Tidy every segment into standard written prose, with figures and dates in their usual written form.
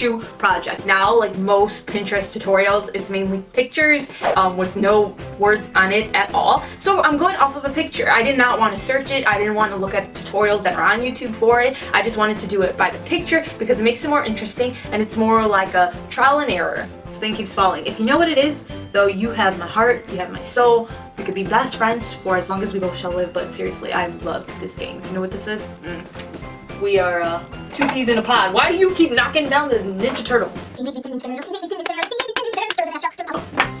shoe project. Now, like most Pinterest tutorials, it's mainly pictures with no words on it at all. So I'm going off of a picture. I did not want to search it. I didn't want to look at tutorials that are on YouTube for it. I just wanted to do it by the picture because it makes it more interesting and it's more like a trial and error. This thing keeps falling. If you know what it is, though, you have my heart, you have my soul. We could be best friends for as long as we both shall live, but seriously, I love this game. You know what this is? We are two peas in a pod. Why do you keep knocking down the Ninja Turtles?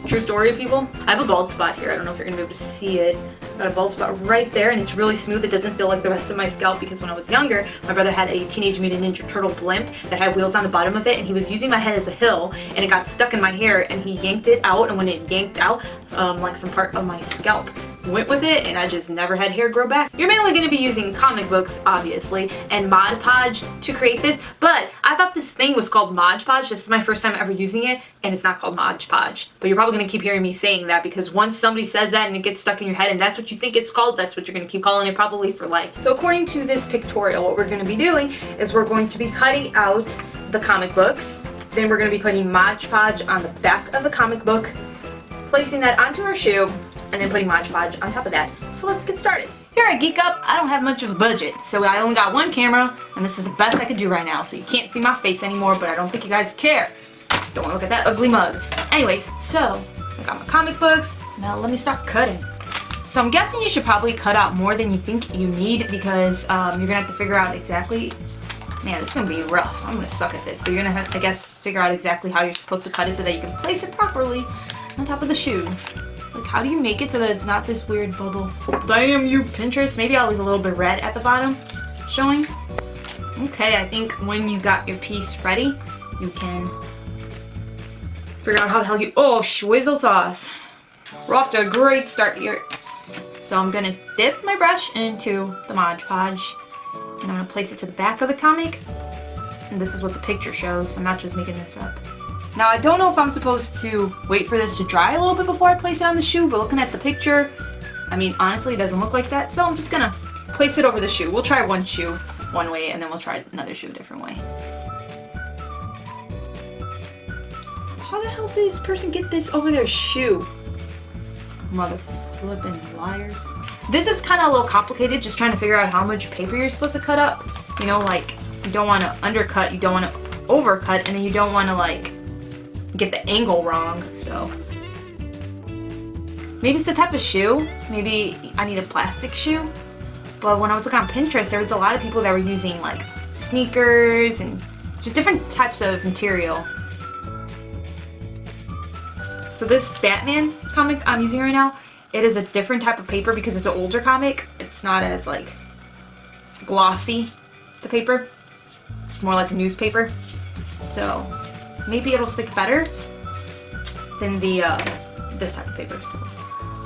True story, people. I have a bald spot here. I don't know if you're gonna be able to see it. I've got a bald spot right there, and it's really smooth. It doesn't feel like the rest of my scalp because when I was younger, my brother had a Teenage Mutant Ninja Turtle blimp that had wheels on the bottom of it, and he was using my head as a hill, and it got stuck in my hair, and he yanked it out, and when it yanked out, like some part of my scalp went with it, and I just never had hair grow back. You're mainly going to be using comic books, obviously, and Mod Podge to create this, but I thought this thing was called Mod Podge. This is my first time ever using it, and it's not called Mod Podge. But you're probably going to keep hearing me saying that because once somebody says that and it gets stuck in your head and that's what you think it's called, that's what you're going to keep calling it probably for life. So according to this pictorial, what we're going to be doing is we're going to be cutting out the comic books, then we're going to be putting Mod Podge on the back of the comic book, placing that onto our shoe, and then putting Mod Podge on top of that. So let's get started. Here at Geek Up, I don't have much of a budget, so I only got one camera, and this is the best I could do right now, so you can't see my face anymore, but I don't think you guys care. Don't want to look at that ugly mug. Anyways, so I got my comic books. Now let me start cutting. So I'm guessing you should probably cut out more than you think you need because you're gonna have to figure out exactly. Man, this is gonna be rough. I'm gonna suck at this, but you're gonna have, I guess, figure out exactly how you're supposed to cut it so that you can place it properly on top of the shoe. Like, how do you make it so that it's not this weird bubble? Damn you, Pinterest. Maybe I'll leave a little bit red at the bottom showing. Okay, I think when you got your piece ready, you can figure out how the hell you... Oh, swizzle sauce. We're off to a great start here. So I'm gonna dip my brush into the Mod Podge, and I'm gonna place it to the back of the comic. And this is what the picture shows. I'm not just making this up. Now, I don't know if I'm supposed to wait for this to dry a little bit before I place it on the shoe, but looking at the picture, I mean, honestly, it doesn't look like that, so I'm just gonna place it over the shoe. We'll try one shoe one way, and then we'll try another shoe a different way. How the hell did this person get this over their shoe? Mother flipping liars. This is kind of a little complicated, just trying to figure out how much paper you're supposed to cut up. You know, like, you don't want to undercut, you don't want to overcut, and then you don't want to, like, get the angle wrong, so maybe it's the type of shoe. Maybe I need a plastic shoe. But when I was looking on Pinterest, there was a lot of people that were using like sneakers and just different types of material. So this Batman comic I'm using right now, it is a different type of paper because it's an older comic. It's not as like glossy, the paper. It's more like a newspaper. So maybe it'll stick better than the this type of paper. So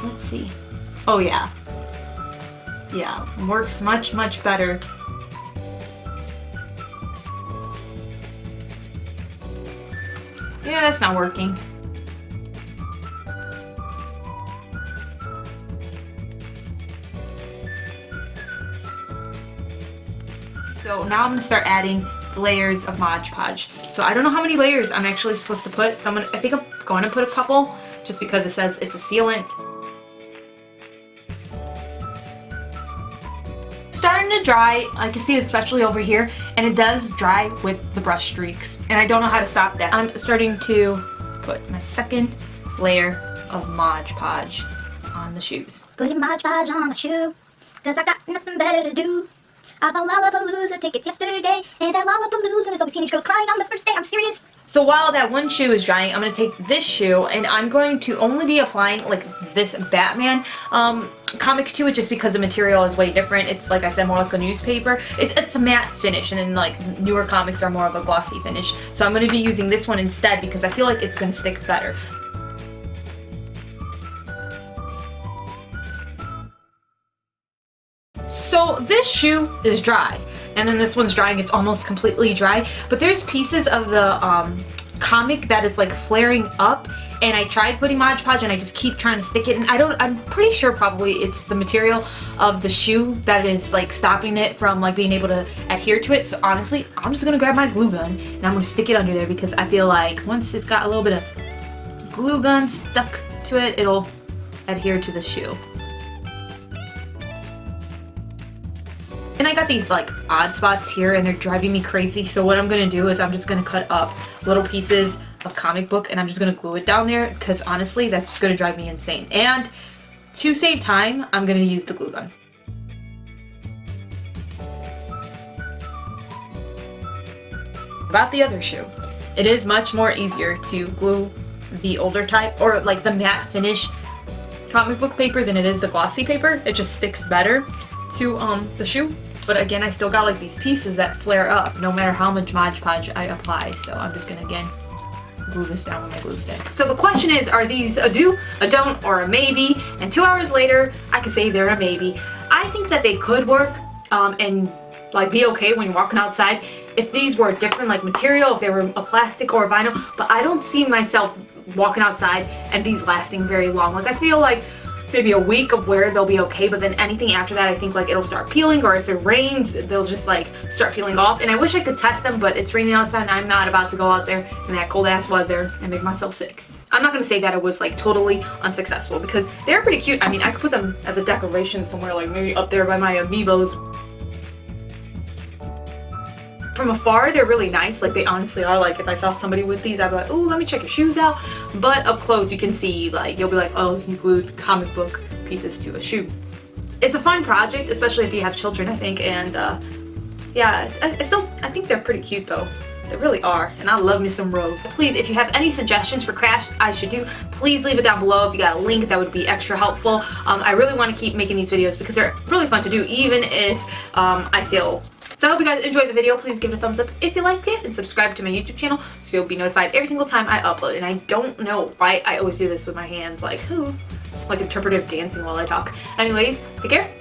let's see. Oh yeah. Yeah, works much, much better. Yeah, that's not working. So now I'm gonna start adding layers of Mod Podge. So I don't know how many layers I'm actually supposed to put. So I think I'm going to put a couple just because it says it's a sealant. Starting to dry, I can see it especially over here, and it does dry with the brush streaks. And I don't know how to stop that. I'm starting to put my second layer of Mod Podge on the shoes. Putting Mod Podge on my shoe, cause I got nothing better to do. I bought Lollapalooza tickets yesterday, and at Lollapalooza there's always teenage girls crying on the first day. I'm serious. So while that one shoe is drying, I'm going to take this shoe, and I'm going to only be applying like this Batman comic to it just because the material is way different. It's, like I said, more like a newspaper. It's a matte finish, and then like newer comics are more of a glossy finish. So I'm going to be using this one instead because I feel like it's going to stick better. So this shoe is dry, and then this one's drying. It's almost completely dry, but there's pieces of the comic that is like flaring up, and I tried putting Mod Podge and I just keep trying to stick it, and I'm pretty sure probably it's the material of the shoe that is like stopping it from like being able to adhere to it. So honestly, I'm just gonna grab my glue gun and I'm gonna stick it under there, because I feel like once it's got a little bit of glue gun stuck to it, it'll adhere to the shoe. And I got these like odd spots here and they're driving me crazy, so what I'm gonna do is I'm just gonna cut up little pieces of comic book and I'm just gonna glue it down there, because honestly that's gonna drive me insane. And to save time, I'm gonna use the glue gun. About the other shoe, it is much more easier to glue the older type, or like the matte finish comic book paper, than it is the glossy paper. It just sticks better to the shoe. But again, I still got like these pieces that flare up no matter how much Mod Podge I apply. So I'm just gonna again glue this down with my glue stick. So the question is, are these a do, a don't, or a maybe? And 2 hours later, I could say they're a maybe. I think that they could work and like be okay when you're walking outside if these were different like material, if they were a plastic or a vinyl, but I don't see myself walking outside and these lasting very long. Like I feel like maybe a week of wear they'll be okay, but then anything after that I think like it'll start peeling, or if it rains they'll just like start peeling off. And I wish I could test them, but it's raining outside and I'm not about to go out there in that cold ass weather and make myself sick. I'm not gonna say that it was like totally unsuccessful, because they're pretty cute. I mean, I could put them as a decoration somewhere, like maybe up there by my amiibos. From afar, they're really nice. Like they honestly are. Like if I saw somebody with these, I'd be like, oh, let me check your shoes out. But up close, you can see like, you'll be like, oh, you glued comic book pieces to a shoe. It's a fun project, especially if you have children, I think. And yeah, I think they're pretty cute though. They really are, and I love me some Rogue. Please, if you have any suggestions for crafts I should do, please leave it down below. If you got a link, that would be extra helpful. I really want to keep making these videos because they're really fun to do, even if I feel. So I hope you guys enjoyed the video. Please give it a thumbs up if you liked it, and subscribe to my YouTube channel so you'll be notified every single time I upload. And I don't know why I always do this with my hands, like interpretive dancing while I talk. Anyways, take care.